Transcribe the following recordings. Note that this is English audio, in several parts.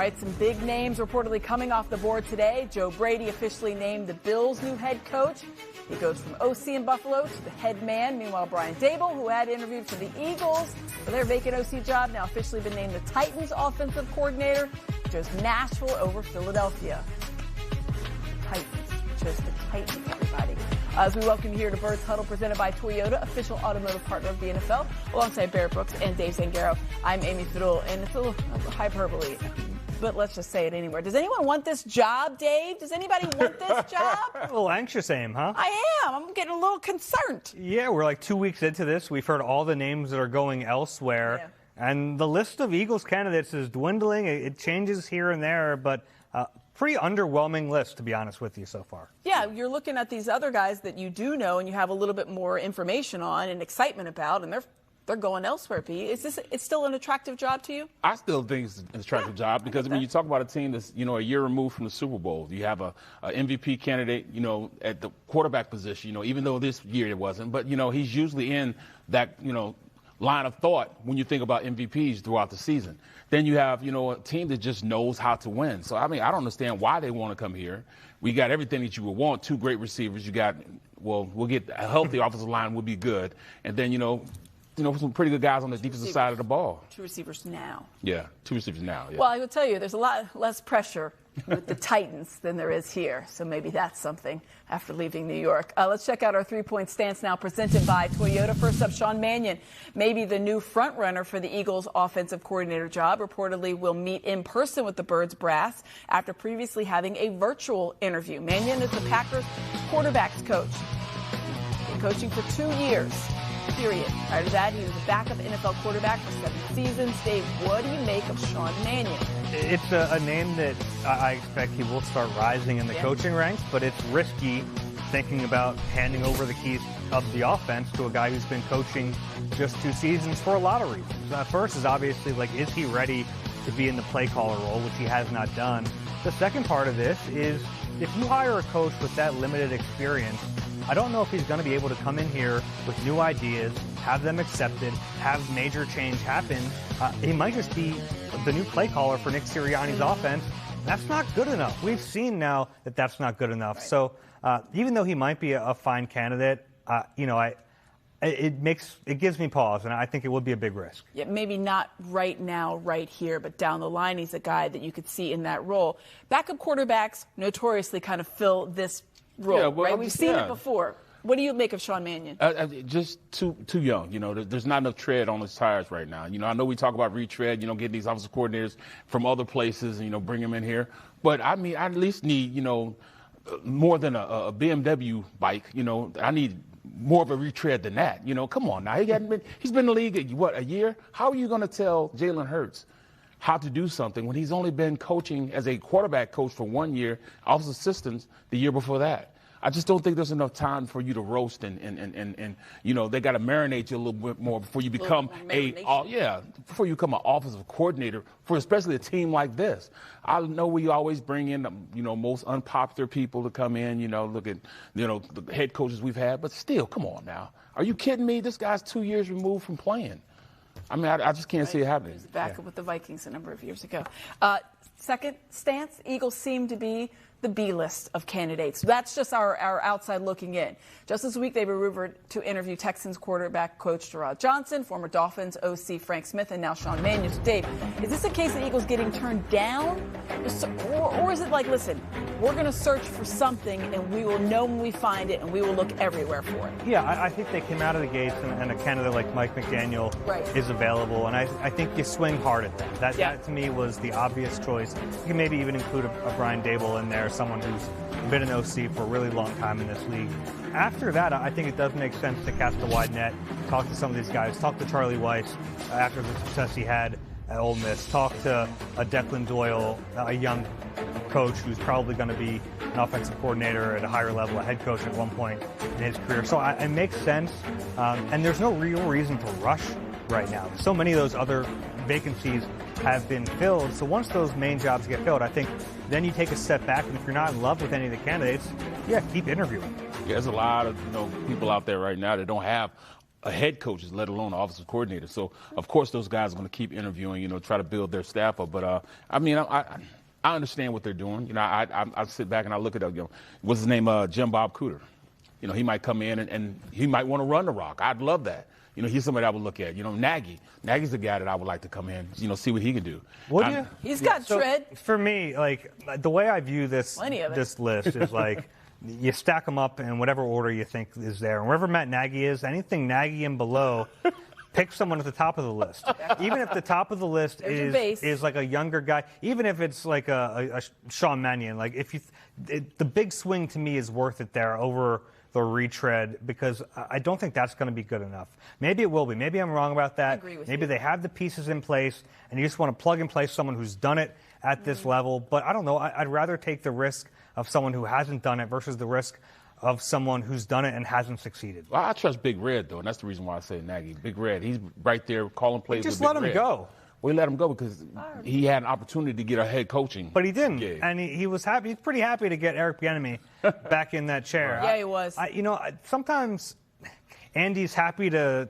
right, some big names reportedly coming off the board today. Joe Brady officially named the Bills' new head coach. He goes from OC in Buffalo to the head man. Meanwhile, Brian Dable, who had interviewed for the Eagles for their vacant OC job, now officially been named the Titans' offensive coordinator. He chose Nashville over Philadelphia. Titans. Chose the Titans, everybody. As we welcome you here to Birds Huddle, presented by Toyota, official automotive partner of the NFL, alongside Barrett Brooks and Dave Zangaro. I'm Amy Fadool, and it's a little hyperbole, but let's just say it anywhere. Does anyone want this job, Dave? Does anybody want this job? A little anxious, Aim, huh? I am. I'm getting a little concerned. Yeah, we're like 2 weeks into this. We've heard all the names that are going elsewhere, and the list of Eagles candidates is dwindling. It changes here and there, but pretty underwhelming list, to be honest with you, so far. Yeah, you're looking at these other guys that you do know and you have a little bit more information on and excitement about, and they're going elsewhere, Pete. It's still an attractive job to you? I still think it's an attractive job because when you talk about a team that's, a year removed from the Super Bowl, you have a MVP candidate, at the quarterback position, even though this year it wasn't, but, he's usually in that, line of thought when you think about MVPs throughout the season. Then you have, a team that just knows how to win. So, I don't understand why they want to come here. We got everything that you would want. 2 great receivers. You got, we'll get a healthy offensive line would be good. And then, some pretty good guys on the defensive side of the ball. 2 receivers now. Yeah, 2 receivers now. Yeah. Well, I will tell you, there's a lot less pressure with the Titans than there is here. So maybe that's something after leaving New York. Let's check out our 3-point stance now, presented by Toyota. First up, Sean Mannion, maybe the new front runner for the Eagles offensive coordinator job, reportedly will meet in person with the Birds brass after previously having a virtual interview. Mannion is the Packers quarterbacks coach. Been coaching for 2 years. Period. Prior to that, he was a backup NFL quarterback for 7 seasons. Dave, what do you make of Sean Mannion? It's a name that I expect he will start rising in the coaching ranks, but it's risky thinking about handing over the keys of the offense to a guy who's been coaching just 2 seasons for a lot of reasons. First is obviously, is he ready to be in the play caller role, which he has not done. The second part of this is if you hire a coach with that limited experience, I don't know if he's going to be able to come in here with new ideas, have them accepted, have major change happen. He might just be the new play caller for Nick Sirianni's offense. That's not good enough. We've seen now that that's not good enough. Right. So even though he might be a fine candidate, it gives me pause, and I think it would be a big risk. Yeah, maybe not right now, right here, but down the line, he's a guy that you could see in that role. Backup quarterbacks notoriously kind of fill this role, right? We've seen it before. What do you make of Sean Mannion? Just too young. There's not enough tread on his tires right now. I know we talk about retread, getting these offensive coordinators from other places, bring them in here. But, I at least need, more than a BMW bike. I need more of a retread than that. Come on now. He's been in the league, a year? How are you going to tell Jalen Hurts how to do something when he's only been coaching as a quarterback coach for 1 year, offensive assistants the year before that? I just don't think there's enough time for you to roast and they got to marinate you a little bit more before you become before you become an offensive coordinator for especially a team like this. I know we always bring in the most unpopular people to come in, look at the head coaches we've had, but still, come on now. Are you kidding me? This guy's 2 years removed from playing. I just can't see it happening. He was back with the Vikings a number of years ago. Second stance, Eagles seem to be the B list of candidates. That's just our outside looking in. Just this week, they were rumored to interview Texans quarterback coach Gerard Johnson, former Dolphins OC Frank Smith, and now Sean Mannion. So, Dave, is this a case of Eagles getting turned down? Or is it like, listen, we're going to search for something, and we will know when we find it, and we will look everywhere for it? Yeah, I think they came out of the gates, and a candidate like Mike McDaniel is available, and I think you swing hard at that. That, to me, was the obvious choice. You can maybe even include a Brian Dable in there, someone who's been an OC for a really long time in this league. After that, I think it does make sense to cast a wide net, talk to some of these guys, talk to Charlie Weiss after the success he had at Ole Miss, talk to a Declan Doyle, a young coach who's probably going to be an offensive coordinator at a higher level, a head coach at one point in his career. So it makes sense, and there's no real reason to rush right now. So many of those other vacancies have been filled. So once those main jobs get filled, I think then you take a step back, and if you're not in love with any of the candidates, keep interviewing. Yeah, there's a lot of people out there right now that don't have head coaches, let alone an offensive coordinator. So, of course, those guys are going to keep interviewing, try to build their staff up. But, I understand what they're doing. I sit back and I look at, what's his name, Jim Bob Cooter. He might come in and he might want to run the rock. I'd love that. He's somebody I would look at. Nagy's the guy that I would like to come in, see what he can do. Would you? He's got tread. For me, like, the way I view this list is like, you stack them up in whatever order you think is there. And wherever Matt Nagy is, anything Nagy and below, pick someone at the top of the list. Even if the top of the list is like a younger guy, even if it's like a Sean Mannion, like the big swing to me is worth it there over the retread, because I don't think that's going to be good enough. Maybe it will be. Maybe I'm wrong about that. I agree with Maybe you. they have the pieces in place, and you just want to plug and play someone who's done it at this level. But I don't know. I'd rather take the risk of someone who hasn't done it versus the risk of someone who's done it and hasn't succeeded. Well, I trust Big Red, though, and that's the reason why I say Nagy. Big Red, he's right there calling plays with Big Red. Just let him go. We let him go because he had an opportunity to get a head coaching. But he didn't, gig. and he was happy. He's pretty happy to get Eric Bieniemy back in that chair. Yeah, he was. Sometimes Andy's happy to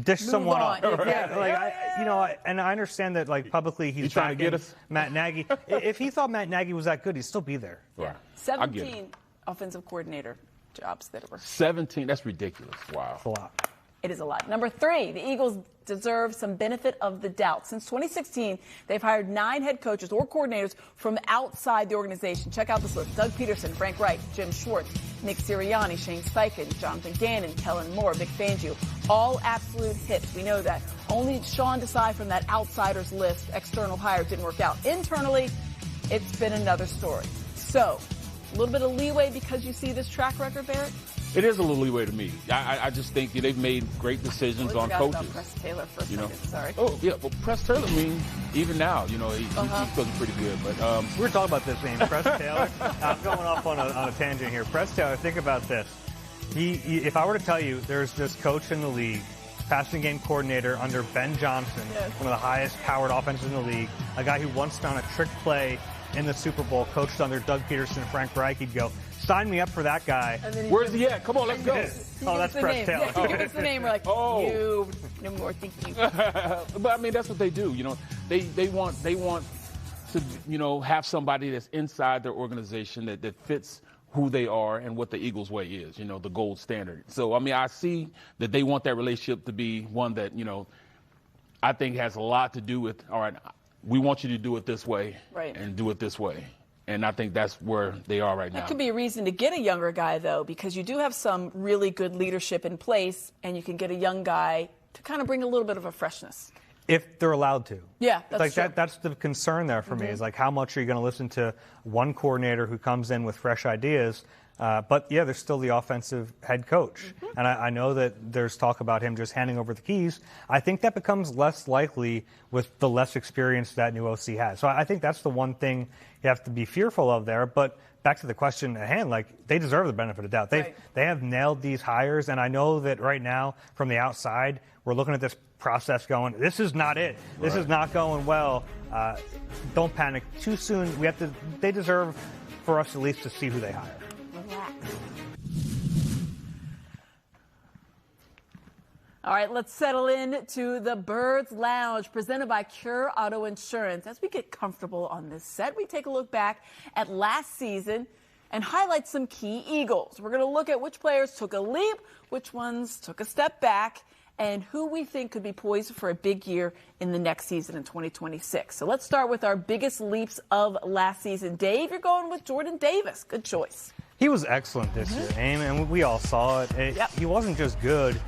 dish someone on. off. Yeah, and I understand that, like, publicly he's trying to get us Matt Nagy. If he thought Matt Nagy was that good, he'd still be there. Right. 17 offensive coordinator jobs that were. 17. That's ridiculous. Wow. That's a lot. It is a lot. Number 3, the Eagles deserve some benefit of the doubt. Since 2016, they've hired 9 head coaches or coordinators from outside the organization. Check out this list: Doug Peterson, Frank Reich, Jim Schwartz, Nick Sirianni, Shane Steichen, Jonathan Gannon, Kellen Moore, Vic Fangio. All absolute hits. We know that. Only Sean Desai from that outsiders list, external hire, didn't work out. Internally, it's been another story. So, a little bit of leeway because you see this track record, Barrett? It is a little leeway to me. I just think they've made great decisions on coaches. About Press Taylor for a second. Sorry. Oh, yeah. Well, Press Taylor, even now, he's looking pretty good. But we were talking about this name, Press Taylor. I'm going off on a tangent here. Press Taylor, think about this. If I were to tell you there's this coach in the league, passing game coordinator under Ben Johnson, one of the highest powered offenses in the league, a guy who once found a trick play in the Super Bowl, coached under Doug Peterson and Frank Reich, he'd go, sign me up for that guy. Where's he at? Come on, let's go. That's Press Taylor. Yeah, give us the name. We're like, you, no more thinking. But, that's what they do. They want to, have somebody that's inside their organization that fits who they are and what the Eagles way is, the gold standard. So, I see that they want that relationship to be one that, I think has a lot to do with, all right, we want you to do it this way and do it this way. And I think that's where they are right now. That could be a reason to get a younger guy, though, because you do have some really good leadership in place, and you can get a young guy to kind of bring a little bit of a freshness. If they're allowed to. Yeah, that's true. That's the concern there for me, is like, how much are you going to listen to one coordinator who comes in with fresh ideas? But, there's still the offensive head coach. And I know that there's talk about him just handing over the keys. I think that becomes less likely with the less experience that new OC has. So I think that's the one thing you have to be fearful of there. But back to the question at hand, like, they deserve the benefit of doubt. They have nailed these hires. And I know that right now, from the outside, we're looking at this process going, this is not it. This is not going well. Don't panic too soon. They deserve for us at least to see who they hire. All right, let's settle in to the Birds Lounge, presented by Cure Auto Insurance. As we get comfortable on this set, we take a look back at last season and highlight some key Eagles. We're going to look at which players took a leap, which ones took a step back, and who we think could be poised for a big year in the next season in 2026. So let's start with our biggest leaps of last season. Dave, you're going with Jordan Davis. Good choice. He was excellent this year, Amy, and we all saw it. He wasn't just good.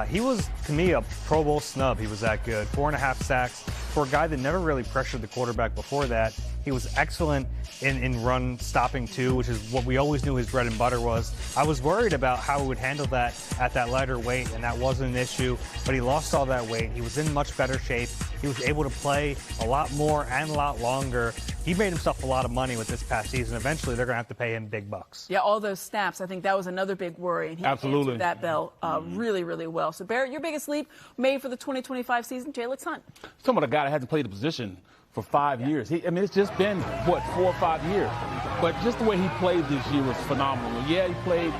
He was, to me, a Pro Bowl snub. He was that good. 4.5 sacks for a guy that never really pressured the quarterback before that. He was excellent in run stopping, too, which is what we always knew his bread and butter was. I was worried about how he would handle that at that lighter weight, and that wasn't an issue. But he lost all that weight. He was in much better shape. He was able to play a lot more and a lot longer. He made himself a lot of money with this past season. Eventually, they're going to have to pay him big bucks. Yeah, all those snaps. I think that was another big worry. And he answered that bell really, really well. So, Barrett, your biggest leap made for the 2025 season, Jalen Hunt. Some of the guy that hasn't played the position for 5 years. I mean, it's just been, what, 4 or 5 years. But just the way he played this year was phenomenal. Yeah, he played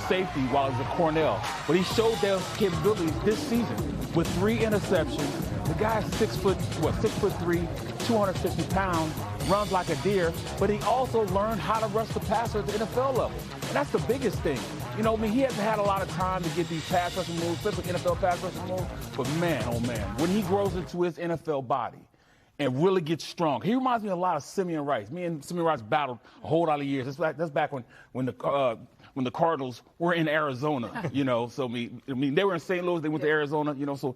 safety while he was at Cornell, but he showed those capabilities this season with 3 interceptions. The guy's 6'3", 250 pounds, runs like a deer, but he also learned how to rush the passer at the NFL level. And that's the biggest thing. You know, I mean, he hasn't had a lot of time to get these pass rushing moves, especially NFL pass rushing moves, but man, oh man, when he grows into his NFL body and really gets strong, he reminds me a lot of Simeon Rice. Me and Simeon Rice battled a whole lot of years. That's back when the Cardinals were in Arizona, you know. So, I mean, they were in St. Louis, they went to Arizona, you know, so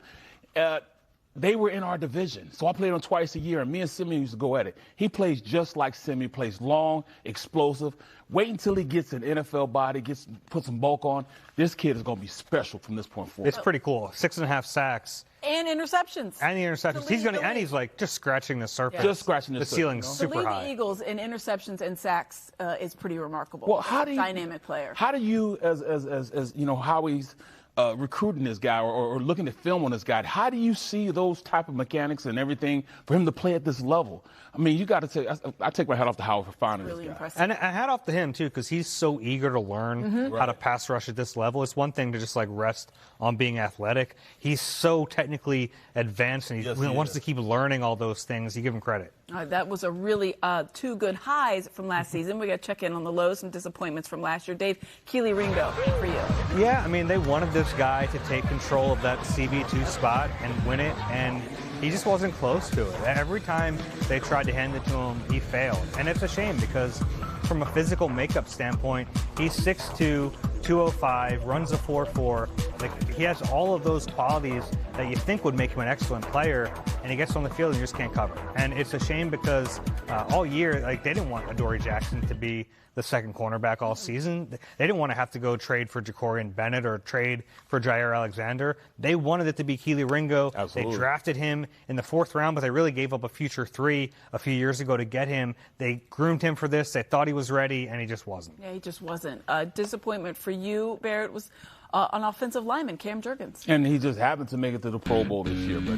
they were in our division. So I played them twice a year, and me and Simeon used to go at it. He plays just like Simeon, plays long, explosive. Wait until he gets an NFL body, put some bulk on. This kid is going to be special from this point forward. It's pretty cool. 6.5 sacks. And interceptions. And the interceptions. He's like just scratching the surface. Just scratching the surface. The ceiling's super high. To lead the Eagles in interceptions and sacks is pretty remarkable. Well, how do you, dynamic player. How do you, as you know, how he's recruiting this guy or looking at film on this guy, how do you see those type of mechanics and everything for him to play at this level? I mean, you got to take. I take my hat off to Howard for finding really this guy. Impressive. And a hat off to him too, because he's so eager to learn how to pass rush at this level. It's one thing to just like rest on being athletic. He's so technically advanced, and he wants to keep learning all those things. You give him credit. That was a really 2 good highs from last season. We got to check in on the lows and disappointments from last year. Dave, Keely Ringo for you. Yeah, I mean, they wanted this guy to take control of that CB2 spot and win it, and he just wasn't close to it. Every time they tried to hand it to him, he failed. And it's a shame because from a physical makeup standpoint, he's 6'2", 205, runs a 4.4. Like, he has all of those qualities that you think would make him an excellent player, and he gets on the field and you just can't cover. And it's a shame because all year, like, they didn't want Adoree Jackson to be the second cornerback all season. They didn't want to have to go trade for Jacorian Bennett or trade for Jair Alexander. They wanted it to be Keely Ringo. Absolutely. They drafted him in the 4th round, but they really gave up a future 3 a few years ago to get him. They groomed him for this. They thought he was ready, and he just wasn't. Yeah, he just wasn't. Disappointment for you, Barrett, was an offensive lineman, Cam Jurgens. And he just happened to make it to the Pro Bowl this year. But,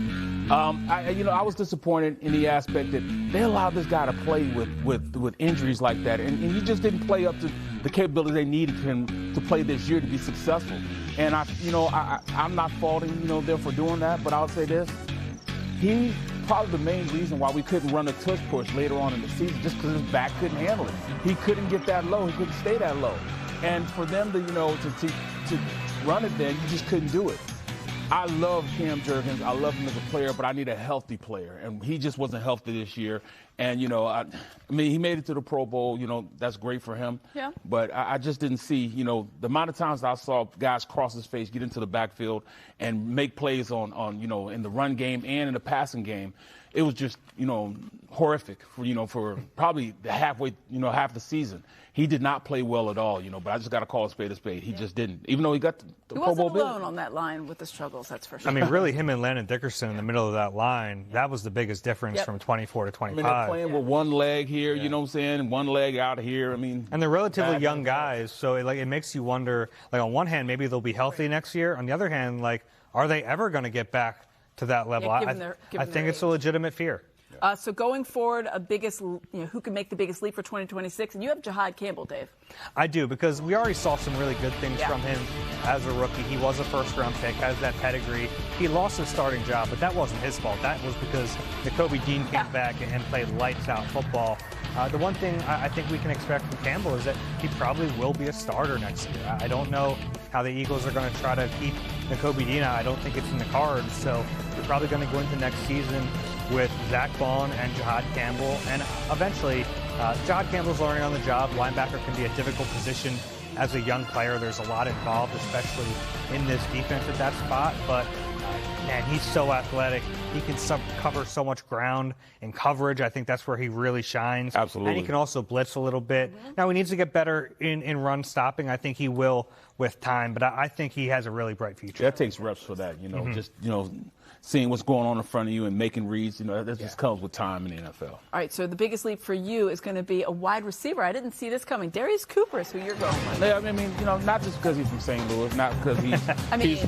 I was disappointed in the aspect that they allowed this guy to play with injuries like that. And he just didn't play up to the capability they needed him to play this year to be successful. And, I'm not faulting, them for doing that. But I'll say this. He's probably the main reason why we couldn't run a tush push later on in the season, just because his back couldn't handle it. He couldn't get that low. He couldn't stay that low. And for them to, to run it then, you just couldn't do it. I love Cam Jurgens. I love him as a player, but I need a healthy player. And he just wasn't healthy this year. And, I mean, he made it to the Pro Bowl. That's great for him. Yeah. But I just didn't see, the amount of times I saw guys cross his face, get into the backfield, and make plays on in the run game and in the passing game. It was just, horrific for probably the half the season. He did not play well at all, but I just got to call a spade a spade. He just didn't, even though he got the Pro Bowl bid. He wasn't alone on that line with the struggles, that's for sure. I mean, really, him and Landon Dickerson in the middle of that line, that was the biggest difference from 24 to 25. I mean, they're playing with one leg here, you know what I'm saying, and one leg out here. I mean, and they're relatively young guys, so it makes you wonder, like, on one hand, maybe they'll be healthy next year. On the other hand, like, are they ever going to get back to that level? Yeah, I think it's a legitimate fear. So going forward, who can make the biggest leap for 2026? And you have Jahad Campbell, Dave. I do, because we already saw some really good things from him as a rookie. He was a first-round pick, has that pedigree. He lost his starting job, but that wasn't his fault. That was because Nakobe Dean came back and played lights-out football. The one thing I think we can expect from Campbell is that he probably will be a starter next year. I don't know how the Eagles are going to try to keep Nakobe Dean out. I don't think it's in the cards, so they're probably going to go into next season with Zach Bond and Jahad Campbell. And eventually, Jahad Campbell's learning on the job. Linebacker can be a difficult position as a young player. There's a lot involved, especially in this defense at that spot. But, man, he's so athletic. He can cover so much ground in coverage. I think that's where he really shines. Absolutely. And he can also blitz a little bit. Now, he needs to get better in run stopping. I think he will with time. But I think he has a really bright future. That takes reps for that, just, seeing what's going on in front of you and making reads, that just comes with time in the NFL. All right, so the biggest leap for you is going to be a wide receiver. I didn't see this coming. Darius Cooper is who you're going with. Yeah, I mean, not just because he's from St. Louis, not because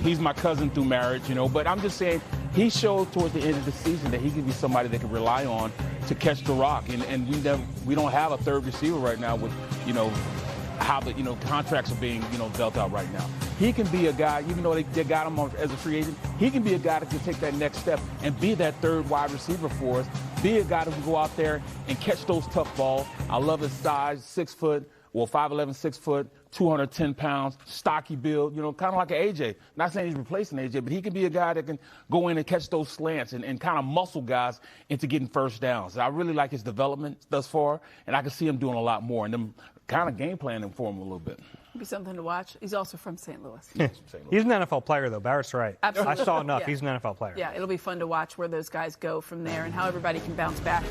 he's my cousin through marriage, but I'm just saying he showed towards the end of the season that he can be somebody that can rely on to catch the rock. And we don't have a third receiver right now with, how the contracts are being dealt out right now. He can be a guy, even though they got him as a free agent, he can be a guy that can take that next step and be that third wide receiver for us. Be a guy that can go out there and catch those tough balls. I love his size, 6 foot, 5'11", 6 foot, 210 pounds, stocky build, kind of like an AJ. Not saying he's replacing AJ, but he can be a guy that can go in and catch those slants and kind of muscle guys into getting first downs. I really like his development thus far, and I can see him doing a lot more and them kind of game planning for him a little bit. Be something to watch. He's also from St. Louis. He's an NFL player, though. Barrett's right. Absolutely. I saw enough. Yeah. He's an NFL player. Yeah, it'll be fun to watch where those guys go from there and how everybody can bounce back.